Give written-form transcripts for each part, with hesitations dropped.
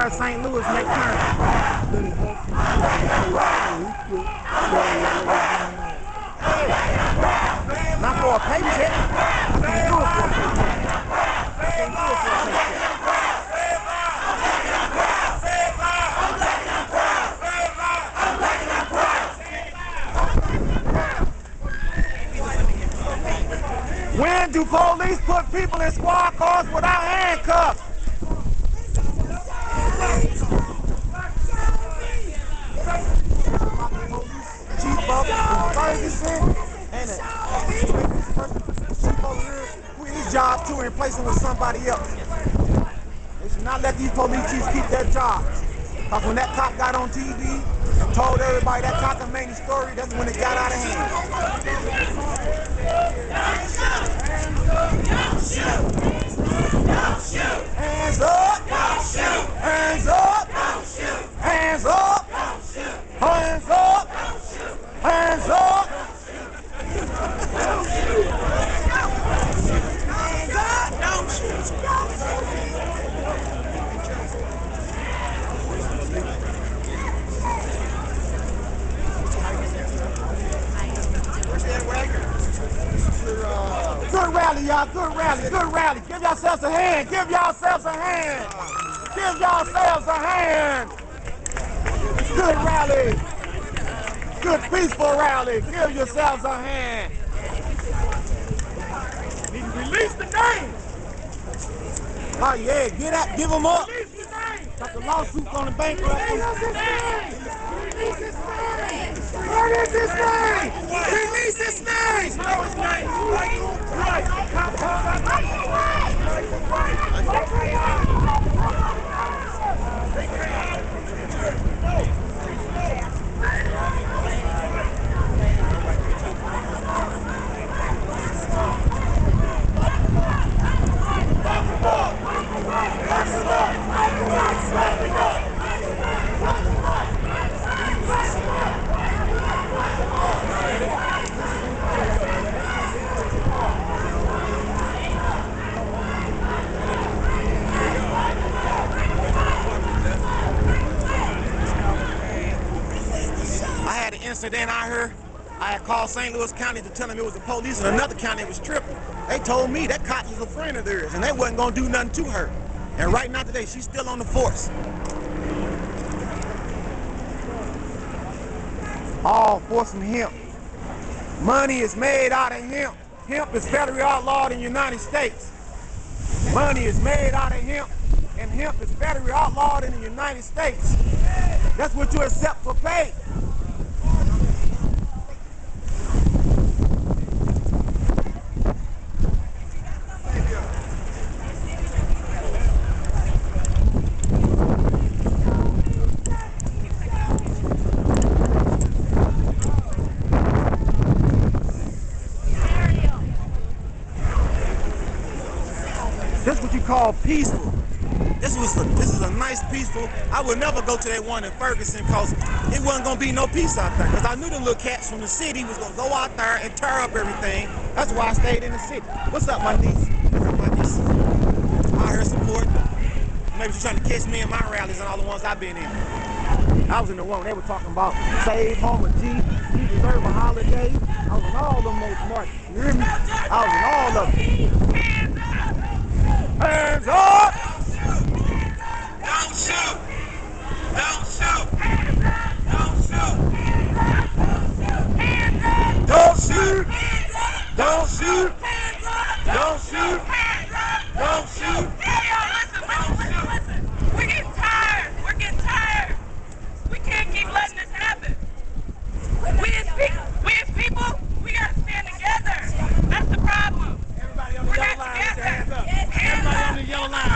corner of St. Louis, make turn. Not for a paycheck. I can't do it for a paycheck. I can't do it for a paycheck. When do police put people in squad cars without handcuffs? Chief of Ferguson and a chief over here quit his job too and replace him with somebody else. They should not let these police chiefs keep their jobs. Because when that cop got on TV and told everybody that cockamamie story, that's when it got out of hand. Hands up! Hands up! Hands up! Hands up! Hands up! Good rally, y'all. Good rally. Good rally. Give yourselves a hand. Give yourselves a hand. Give yourselves a hand. Good rally. Good peaceful rally. Give yourselves a hand. Need to release the name. Oh yeah, get out. Give them up. Release the name. Got the lawsuits on the bankruptcy. Release his name. Release his name. What is his name? Release his name. Know his name. Right. Incident out here, I had called St. Louis County to tell them it was the police in another county that was tripping. They told me that cop was a friend of theirs and they wasn't gonna do nothing to her. And right now today, she's still on the force. All force from hemp. Money is made out of hemp. Hemp is federally outlawed in the United States. Money is made out of hemp, and hemp is federally outlawed in the United States. That's what you accept for pay. This is what you call peaceful. This is a nice peaceful. I would never go to that one in Ferguson because it wasn't gonna be no peace out there. Because I knew the little cats from the city was gonna go out there and tear up everything. That's why I stayed in the city. What's up, my niece? What's up, my niece? I heard support. Maybe she's trying to catch me in my rallies and all the ones I've been in. I was in the one they were talking about save Homer G, he deserve a holiday. I was in all them most marches. You hear me? I was in all of them. Hands up! Don't shoot! Don't shoot! Don't shoot! Don't shoot! Don't shoot! Don't shoot! Don't shoot! Listen. We're getting tired. We're getting tired. We can't keep letting this happen. We as people, we gotta stand together. That's the problem. Everybody on the yellow line, put your hands up. Everybody on the yellow line.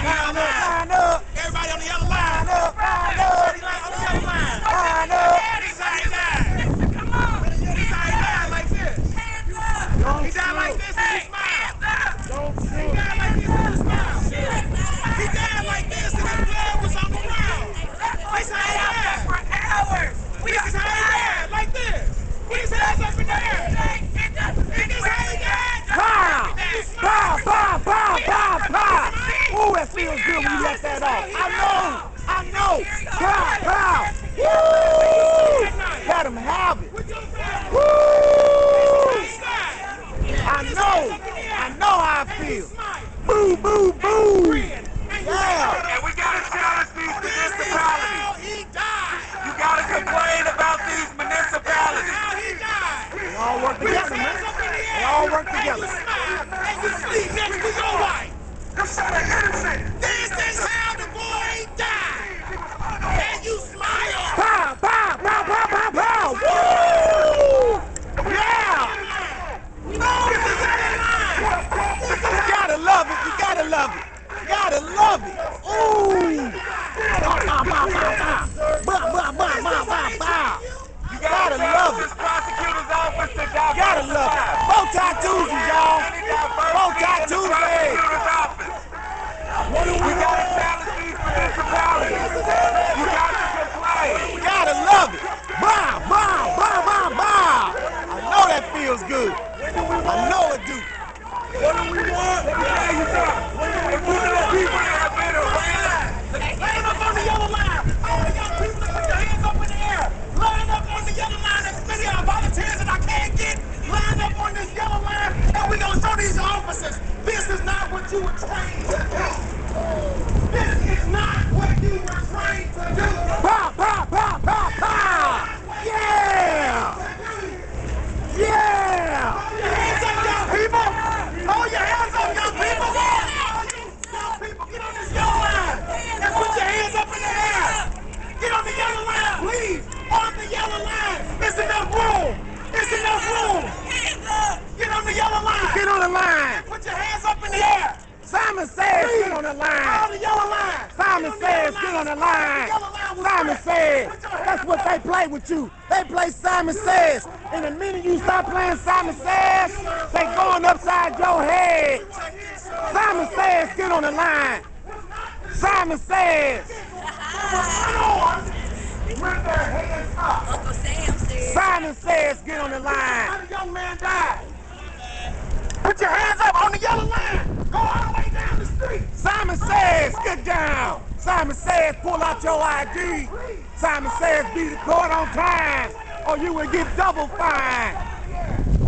Line up. Everybody on the yellow line. Everybody on the yellow line. Line up. This ain't died. Come on. This ain't died like this. He died like this and he smiled. Don't He shoot. died like this and he smiled. He died like this and his blood was on the ground. This ain't died. For hours. This is how he died, like this. With his hands up in the air. This is how he died. Pow! Pow! Pow! Pow! Pow! Pow! Ooh, that feels good when you let that off. I know. Pow. Woo! Let him have it. Woo! I know how I feel. Boo, boo, boo. Yeah. And we gotta challenge these municipalities. You gotta complain about these municipalities. They all work together, man. They all work together. And you sleep next to your wife. This is how the boy died. And you smile. Pow, pow, pow, pow, pow, pow. Woo! Yeah. You gotta love it. You gotta love it. You gotta love it. Ooh. Bow, bow, bow, bow. Bow, bow, bow, bow, bow, bow. You gotta love it. Prosecutor's office to You gotta love it. Bow tie Tuesdays, y'all. Bow tie Tuesdays. We gotta challenge these municipalities. You got to complain. You gotta love it. Bow, bow, bow, bow, bow. I know that feels good. I know it do. What do we want? Let me tell you something. If we know people that have been around, line up on the yellow line. All the young people that put their hands up in the air. Line up on the yellow line. There's many of volunteers that I can't get. Line up on this yellow line, and we're gonna show these officers this is not what you were trained to do. This is not what you were trained to do. Pow, pow, pow, pow, pow. Yeah. Yeah. Hold your hands up, young people. Hold your hands up, young people. Young people, get on this yellow line and put your hands up in the air. Get on the yellow line, please. On the yellow line. It's enough room. It's enough room. Get on the yellow line. Get on the line. Put your hands up in the air. Simon says get on the On line. the yellow line. Simon says get on the line. Simon says. That's what they play with you. They play Simon Says. And the minute you stop playing Simon Says, they going upside your head. Simon Says get on the line. Simon Says. With their hands up. Uncle Sam said. Simon Says get on the line. How the young man died? Put your hands up on the yellow line. Go all the way down the street. Simon Says get down. Simon Says pull out your ID. Simon Says be to court on time or you will get double fine.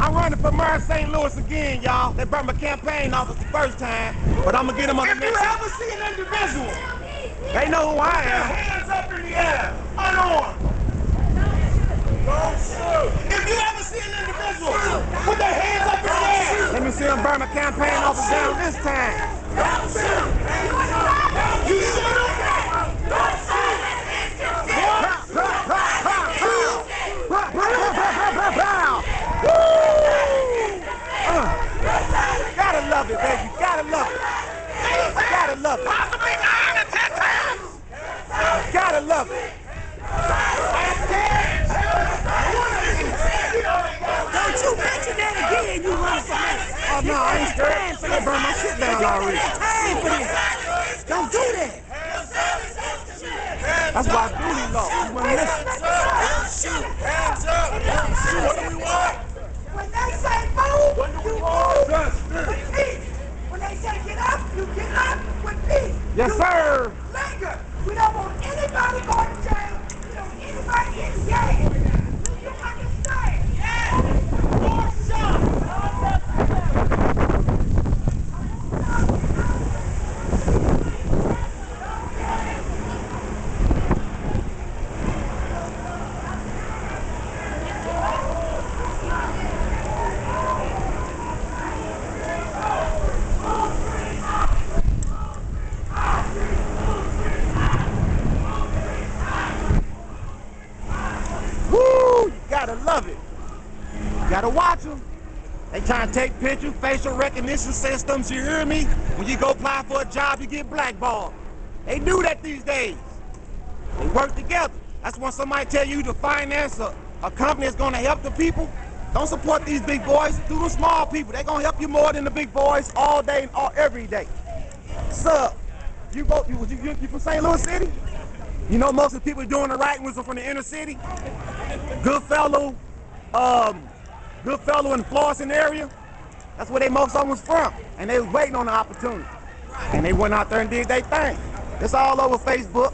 I'm running for mayor of St. Louis again, y'all. They burned my campaign office the first time, but I'm gonna get them on the If you next ever see an individual, They know who I am. hands up in the air, unarmed. Don't shoot. If you ever see an individual with their hands up in the air, Let me see them burn my campaign office down this time. don't shoot. You shoot. Don't shoot. Pow, pow, pow, pow, pow. Pow, pow, pow, pow, pow, pow. Woo! Gotta love it, baby. Gotta love it. Gotta love it. Possibly 9 or 10 times. Gotta love it. Don't you mention that again, you run for me. Oh no, I ain't scared. They burned my shit down already. Time for this. Don't do that. That's why I do these laws. You wouldn't listen. Hands up. What do we want? When they say move, What do we you want? move with peace. When they say get up, you get up with peace. Yes, sir. Linger. We don't want anybody going to jail. We don't want anybody in jail. Do you understand? Yes. More shots. Woo! You gotta love it. You gotta watch them. They trying to take pictures, facial recognition systems, you hear me? When you go apply for a job, you get blackballed. They do that these days. They work together. That's when somebody tell you to finance a company that's gonna help the people. Don't support these big boys. Do the small people. They're gonna help you more than the big boys all day and every day. So, you from St. Louis City? You know most of the people doing the right ones are from the inner city. Goodfellow in the Florissant area. That's where most of them was from. And they was waiting on the opportunity. And they went out there and did their thing. It's all over Facebook.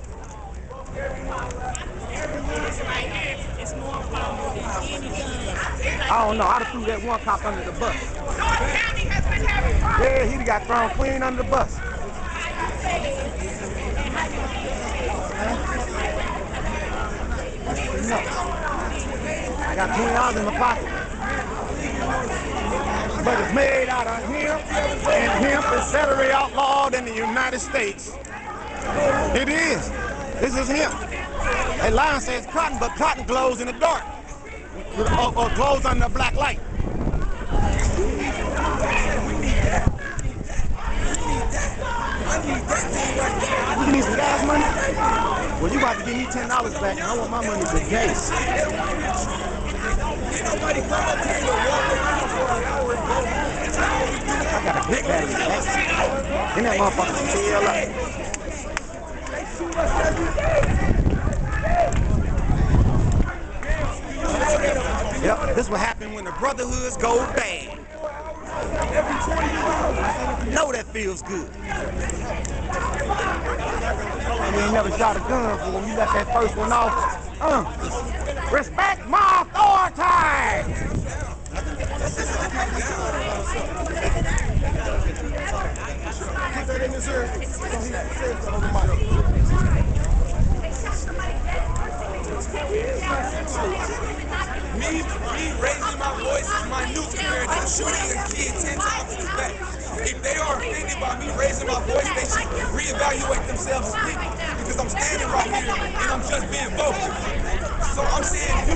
It's more powerful than any gun. I don't know. I'd have threw that one cop under the bus. North County has been having problems. Yeah, he'd have got thrown clean under the bus. I got $20 in my pocket. But it's made out of hemp, and hemp is federally outlawed in the United States. It is. This is hemp. A line says cotton, but cotton glows in the dark. Or glows under a black light. You need some gas money? Well, you about to give me $10 back, and I want my money today. I got a big bag of gas. And that motherfucker still up. Yep, this what happened when the brotherhoods go bad. Know that feels good. You ain't never shot a gun for when you let that first one off. Respect my authority! Me raising my voice is minute compared to shooting a kid 10 times in his back. If they are offended by me raising my voice, they should reevaluate themselves because I'm standing right here and I'm just being vocal. So I'm saying, you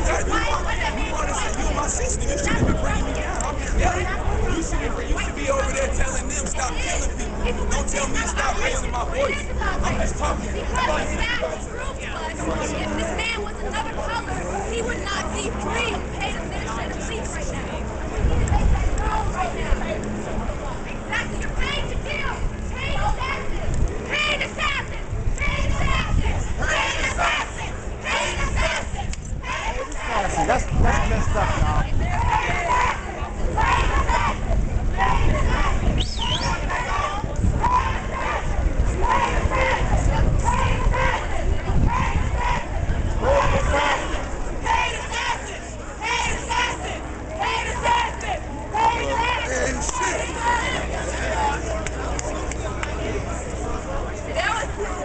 want to say you my sister, you shouldn't be bringing me down. I'm just yelling. You should be over there telling them stop killing people. Don't tell me to stop raising my voice. I'm just talking. If this man was another color, he would not be free to pay the minister to police right now. We need to make that known right now. Exactly, you're paying to kill. Pay the taxes. Pay the taxes. Pay the taxes. Pay the taxes. Pay the taxes. Pay the taxes. That's messed up, y'all.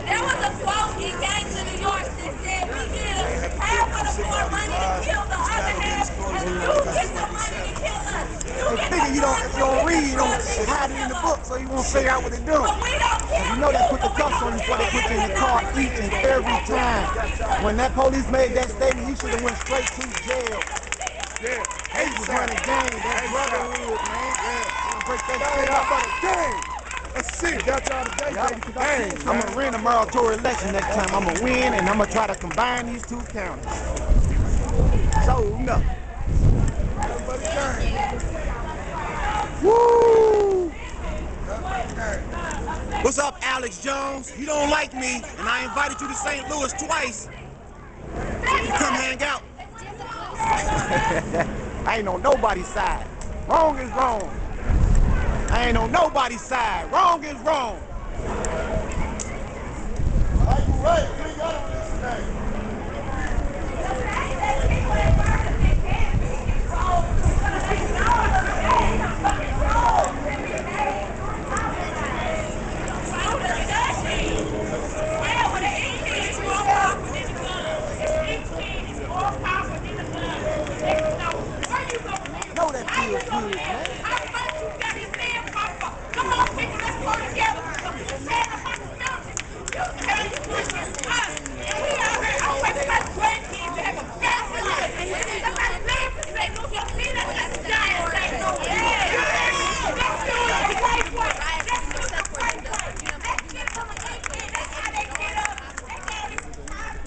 There was a quote in Gangs of New York that said, we give half of the poor money to kill the other half, and you get the money to kill us. They figure you don't read, you don't hide it in the book, so you won't figure out what they're doing. But we don't care. You know they put the cuffs on you before they put you in the car each and every time. When that police made that statement, he should have went straight to jail. Yeah, he was running game, that brotherhood, man. Yeah, break that shit up on the game. Let's see, got y'all today, baby. I'm gonna win a mayoral election next time. I'm gonna win, and I'm gonna try to combine these two counties. So, no. Woo! What's up, Alex Jones? You don't like me, and I invited you to St. Louis twice. You come hang out. I ain't on nobody's side. Wrong is wrong. I ain't on nobody's side. Wrong is wrong. Are you right? We got on this thing. Know that feels good, man. Come on, people, let's go together. You said about the mountain. You said you pushing us. And we out here always got grandkids that have a family life. And somebody laugh and say, look, you see that? That's a giant thing. Yeah. Let's do it the right way. Let's do it the right way. Let's get some of these kids. That's how they get up. They got this time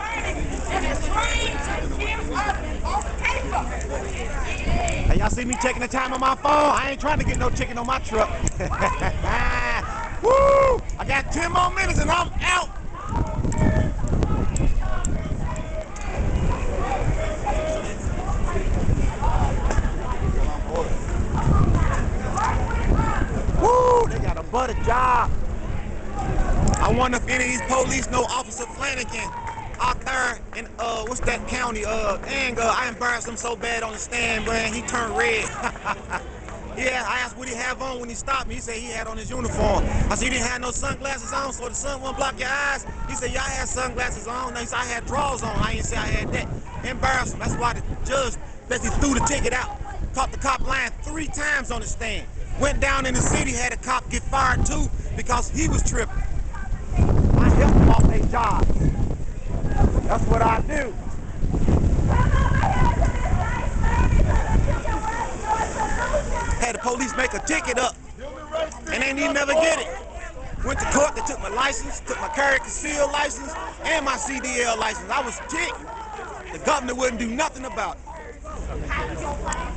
burning. And it's trained to give us on paper. Hey, y'all see me checking the time on my phone? I ain't trying to get no chicken on my truck. Woo! I got 10 more minutes and I'm out. Woo! They got a butter job. I wonder if any of these police know Officer Flanagan out there in what's that county? Dang, I embarrassed him so bad on the stand, man. He turned red. Yeah, I asked what he have on when he stopped me. He said he had on his uniform. I said, you didn't have no sunglasses on so the sun won't block your eyes? He said, yeah, I had sunglasses on. He said, I had drawers on. I didn't say I had that. Embarrassed him. That's why the judge basically threw the ticket out. Caught the cop lying 3 times on the stand. Went down in the city, had a cop get fired too because he was tripping. I help them off their job. That's what I do. Had the police make a ticket up and they didn't never get it. Went to court, they took my license, took my carry concealed license and my CDL license. I was ticked. The governor wouldn't do nothing about it.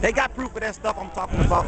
They got proof of that stuff I'm talking about.